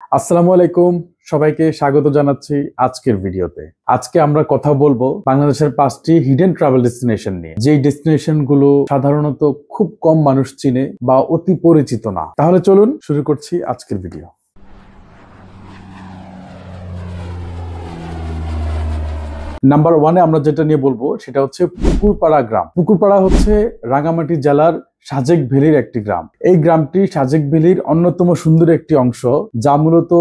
আসসালামু আলাইকুম, সবাইকে স্বাগত জানাচ্ছি আজকের ভিডিওতে। আজকে আমরা কথা বলবো বাংলাদেশের 5টি হিডেন ট্রাভেল ডেস্টিনেশন নিয়ে, যেই ডেস্টিনেশন গুলো সাধারণত খুব কম মানুষ চিনে বা অতি পরিচিত না। তাহলে চলুন শুরু করছি আজকের ভিডিও। নাম্বার 1-এ আমরা যেটা নিয়ে বলবো সেটা হচ্ছে পুকুরপাড়া গ্রাম। পুকুরপাড়া হচ্ছে রাঙ্গামাটি জেলার সাজেক ভ্যালির একটি গ্রাম। এই গ্রামটি সাজেক ভ্যালির অন্যতম সুন্দর একটি অংশ, যা মূলত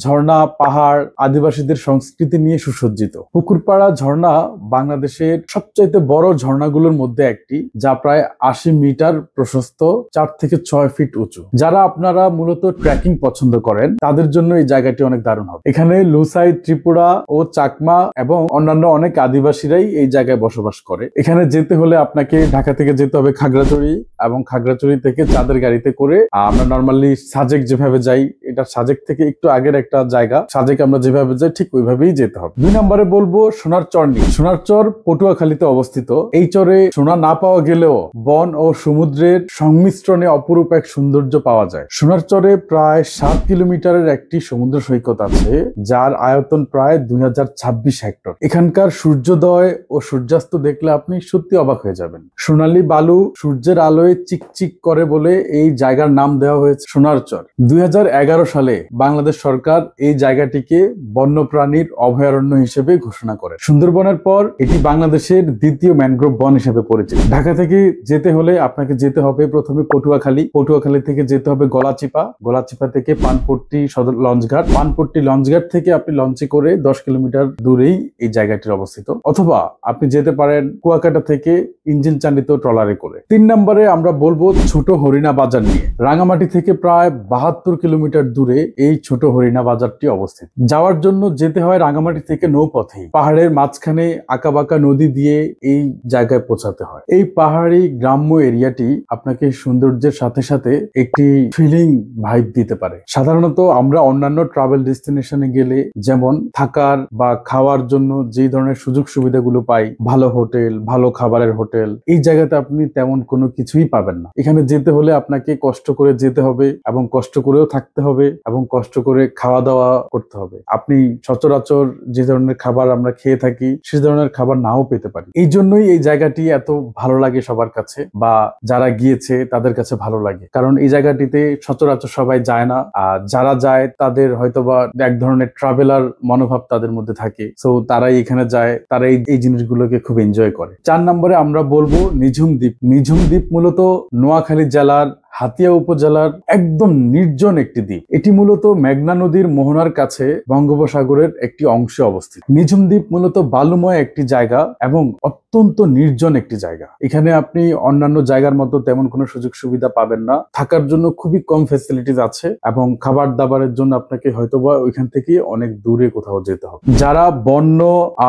ঝর্ণা, পাহাড়, আদিবাসীদের সংস্কৃতি নিয়ে সুসজ্জিত। পুকুরপাড়া ঝর্ণা বাংলাদেশের সবচাইতে বড় ঝর্ণাগুলোর মধ্যে একটি, যা প্রায় 80 মিটার প্রশস্ত, 4 থেকে 6 ফিট উঁচু। যারা আপনারা মূলত ট্রেকিং পছন্দ করেন তাদের জন্য এই জায়গাটি অনেক দারুণ হবে। এখানে লুসাই, ত্রিপুরা ও চাকমা এবং অন্যান্য অনেক আদিবাসীরাই এই জায়গায় বসবাস করে। এখানে যেতে হলে আপনাকে ঢাকা থেকে যেতে হবে খাগড়াছড়ি, এবং খাগড়াছড়ি থেকে চাঁদের গাড়িতে করে আমরা নর্মালি সাজেক যেভাবে যাই, এটা সাজেক থেকে একটু আগের একটা জায়গা, সাজেক আমরা যেভাবে যাই ঠিক ওইভাবেই যেতে হবে। 2 নম্বরে বলবো সোনার চর নিয়ে। সোনার চর পটুয়াখালীতে অবস্থিত। এই চরে সোনা না পাওয়া গেলেও বন ও সমুদ্রের সংমিশ্রণে অপরূপ এক সৌন্দর্য পাওয়া যায়। সোনার চরে প্রায় 7 কিলোমিটারের একটি সমুদ্র সৈকত আছে, যার আয়তন প্রায় 2026 হেক্টর। এখানকার সূর্যোদয় ও সূর্যাস্ত দেখলে আপনি সত্যি অবাক হয়ে যাবেন। সোনালী বালু সূর্যের আলোয় চিকচিক করে বলে এই জায়গার নাম দেওয়া হয়েছে সোনার চর। 2011 সালে বাংলাদেশ সরকার এই জায়গাটিকে বন্যপ্রাণীর অভয়ারণ্য হিসেবে ঘোষণা করে। সুন্দরবনের পর এটি বাংলাদেশের দ্বিতীয় ম্যানগ্রোভ বন হিসেবে পরিচিত। ঢাকা থেকে যেতে হলে আপনাকে যেতে হবে প্রথমে পটুয়াখালী, পটুয়াখালী থেকে যেতে হবে গলাচিপা, গলাচিপা থেকে পানপট্টি সদর লঞ্চঘাট, পানপট্টি লঞ্চঘাট থেকে আপনি লঞ্চে করে 10 কিলোমিটার দূরেই এই জায়গাটির অবস্থিত। অথবা আপনি যেতে পারেন কুয়াকাটা থেকে ইঞ্জিন চালিত ট্রলারে করে। 3 নম্বরে আমরা বলবো ছোট হরিণা বাজার নিয়ে। রাঙামাটি থেকে প্রায় 72 কিলোমিটার দূরে এই ছোট হরিণা বাজারটি অবস্থিত। যাওয়ার জন্য যেতে হয় রাঙামাটি থেকে নৌপথেই। পাহাড়ের মাঝখানে আঁকাবাঁকা নদী দিয়ে এই জায়গায় পৌঁছাতে হয়। এই পাহাড়ি গ্রাম্য এরিয়াটি আপনাকে সৌন্দর্যের সাথে সাথে একটি ফিলিং ভাইব দিতে পারে। সাধারণত আমরা অন্যান্য ট্রাভেল ডেস্টিনেশনে গেলে যেমন থাকার বা খাওয়ার জন্য যে ধরনের সুযোগ সুবিধাগুলো পাই, ভালো হোটেল, ভালো খাবারের হোটেল, এই জায়গাতে আপনি তেমন কোনো কিছুই পাবেন না। এখানে যেতে হলে আপনাকে কষ্ট করে যেতে হবে, এবং কষ্ট করেও থাকতে হবে, এবং কষ্ট করে খাওয়া দাওয়া করতে হবে। আপনি সচরাচর যে ধরনের খাবার আমরা খেয়ে থাকি সে ধরনের খাবার নাও পেতে পারি। এই জন্যই এই জায়গাটি এত ভালো লাগে সবার কাছে, বা যারা গিয়েছে তাদের কাছে ভালো লাগে, কারণ এই জায়গাটিতে সচরাচর সবাই যায় না। আর যারা যায় তাদের হয়তোবা এক ধরনের ট্রাভেলার মনোভাব তাদের মধ্যে থাকে, সো তারাই এখানে যায়, তারা এই জিনিসগুলোকে খুব এনজয় করে। 4 নম্বরে আমরা বলবো নিঝুম দ্বীপ। নিঝুম দ্বীপ মূলত নোয়াখালী জেলার হাতিয়া উপজেলার একদম নির্জন একটি দ্বীপ। এটি মূলত মেঘনা নদীর মোহনার কাছে বঙ্গোপসাগরের একটি অংশে অবস্থিত। নিঝুম দ্বীপ মূলত বালুময় একটি জায়গা এবং অত্যন্ত নির্জন একটি জায়গা। এখানে আপনি অন্যান্য জায়গার মতো তেমন কোনো সুযোগ সুবিধা পাবেন না। থাকার জন্য খুবই কম ফ্যাসিলিটিস আছে, এবং খাবার দাবারের জন্য আপনাকে হয়তোবা ওইখান থেকে অনেক দূরে কোথাও যেতে হবে। যারা বন্য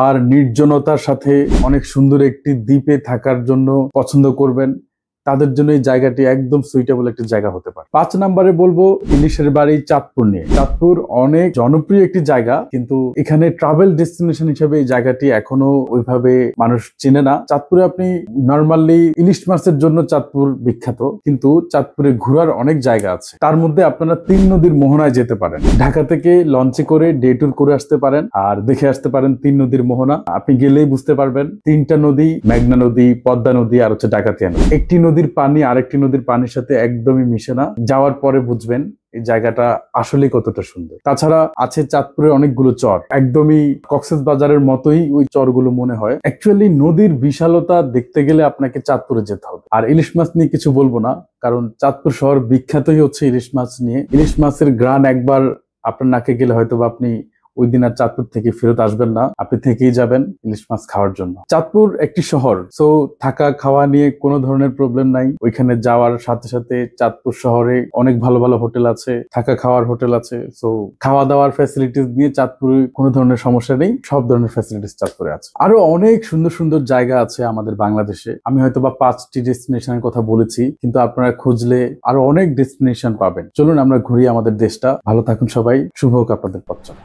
আর নির্জনতার সাথে অনেক সুন্দর একটি দ্বীপে থাকার জন্য পছন্দ করবেন, তাদের জন্য এই জায়গাটি একদম সুইটেবল একটি জায়গা হতে পারে। 5 নম্বরে বলবো ইলিশের বাড়ি চাঁদপুর নিয়ে। চাঁদপুর অনেক জনপ্রিয় একটি জায়গা, কিন্তু এখানে ট্রাভেল ডেস্টিনেশন হিসেবে এই জায়গাটি এখনো ওইভাবে মানুষ চেনে না। চাঁদপুরে আপনি নর্মালি ইলিশ মাছের জন্য চাঁদপুর বিখ্যাত, কিন্তু চাঁদপুরে ঘোরার অনেক জায়গা আছে। তার মধ্যে আপনারা 3 নদীর মোহনায় যেতে পারেন। ঢাকা থেকে লঞ্চে করে ডে ট্যুর করে আসতে পারেন, আর দেখে আসতে পারেন 3 নদীর মোহনা। আপনি গেলেই বুঝতে পারবেন 3টা নদী, মেঘনা নদী, পদ্মা নদী আর হচ্ছে ডাকাতিয়া নদী। একটি নদীর পানি আরেকটি নদীর পানির সাথে একদমই মিশে না। যাওয়ার পরে বুঝবেন এই জায়গাটা আসলে কতটা সুন্দর। তাছাড়া আছে চাঁদপুরের অনেকগুলো চর, একদমই কক্সবাজারের মতোই ওই চরগুলো মনে হয়। অ্যাকচুয়ালি নদীর বিশালতা দেখতে গেলে আপনাকে চাঁদপুরে যেতে হবে। আর ইলিশ মাছ নিয়ে কিছু বলবো না, কারণ চাঁদপুর শহর বিখ্যাতই হচ্ছে ইলিশ মাছ নিয়ে। ইলিশ মাছের গ্রান একবার আপনার নাকে গেলে হয়তো আপনি ওই দিন আর চাঁদপুর থেকে ফেরত আসবেন না, আপনি থেকেই যাবেন ইলিশ মাছ খাওয়ার জন্য। চাঁদপুর একটি শহর, সো থাকা খাওয়া নিয়ে কোনো ধরনের প্রবলেম নাই। ওইখানে যাওয়ার সাথে সাথে চাঁদপুর শহরে অনেক ভালো ভালো হোটেল আছে, থাকা খাওয়ার হোটেল আছে, সো খাওয়া দাওয়ার ফ্যাসিলিটিস নিয়ে চাঁদপুরে কোনো ধরনের সমস্যা নেই, সব ধরনের ফ্যাসিলিটিস চাঁদপুরে আছে। আরো অনেক সুন্দর সুন্দর জায়গা আছে আমাদের বাংলাদেশে। আমি হয়তোবা 5টি ডেস্টিনেশনের কথা বলেছি, কিন্তু আপনারা খুঁজলে আরো অনেক ডেস্টিনেশন পাবেন। চলুন আমরা ঘুরি আমাদের দেশটা। ভালো থাকুন সবাই, শুভ হোক আপনাদের পথ চলা।